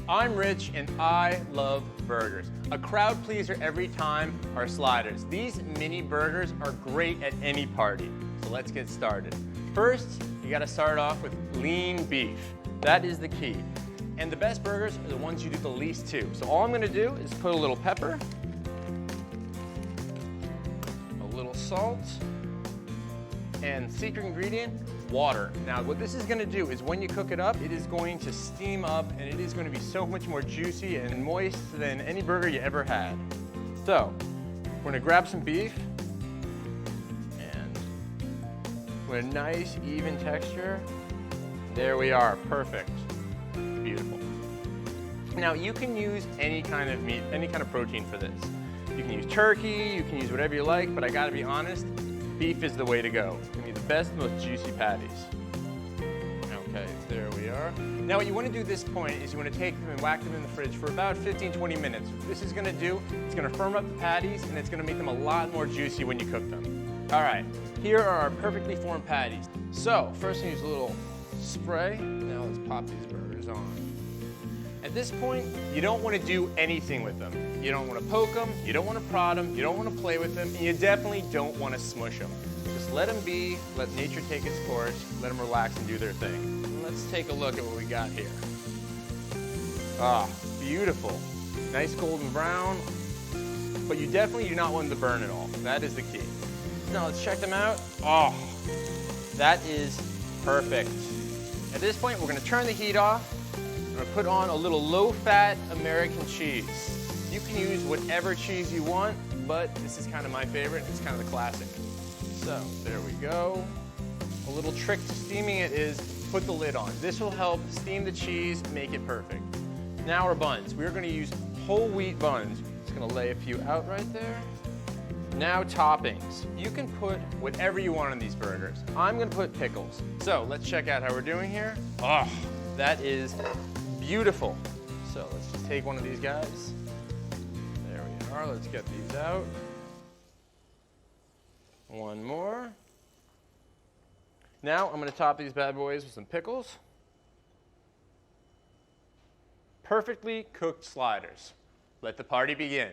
I'm Rich and I love burgers. A crowd pleaser every time are sliders. These mini burgers are great at any party. So let's get started. First, you gotta start off with lean beef. That is the key. And the best burgers are the ones you do the least to. So all I'm gonna do is put a little pepper, a little salt, and secret ingredient, water. Now what this is gonna do is when you cook it up, it is going to steam up and it is gonna be so much more juicy and moist than any burger you ever had. So, we're gonna grab some beef and with a nice even texture. There we are, perfect, beautiful. Now you can use any kind of meat, any kind of protein for this. You can use turkey, you can use whatever you like, but I gotta be honest, beef is the way to go. It's gonna be the best, most juicy patties. Okay, there we are. Now what you wanna do at this point is you wanna take them and whack them in the fridge for about 15-20 minutes. What this is gonna do, it's gonna firm up the patties and it's gonna make them a lot more juicy when you cook them. All right, here are our perfectly formed patties. So, first we use a little spray. Now let's pop these burgers on. At this point, you don't want to do anything with them. You don't want to poke them, you don't want to prod them, you don't want to play with them, and you definitely don't want to smush them. Just let them be, let nature take its course, let them relax and do their thing. And let's take a look at what we got here. Ah, beautiful. Nice golden brown, but you definitely do not want them to burn at all. That is the key. Now let's check them out. Oh, that is perfect. At this point, we're going to turn the heat off. I'm going to put on a little low-fat American cheese. You can use whatever cheese you want, but this is kind of my favorite. It's kind of the classic. So there we go. A little trick to steaming it is put the lid on. This will help steam the cheese, make it perfect. Now our buns. We're going to use whole wheat buns. Just going to lay a few out right there. Now toppings. You can put whatever you want on these burgers. I'm going to put pickles. So let's check out how we're doing here. Oh, that is beautiful. So let's just take one of these guys. There we are. Let's get these out. One more. Now I'm going to top these bad boys with some pickles. Perfectly cooked sliders. Let the party begin.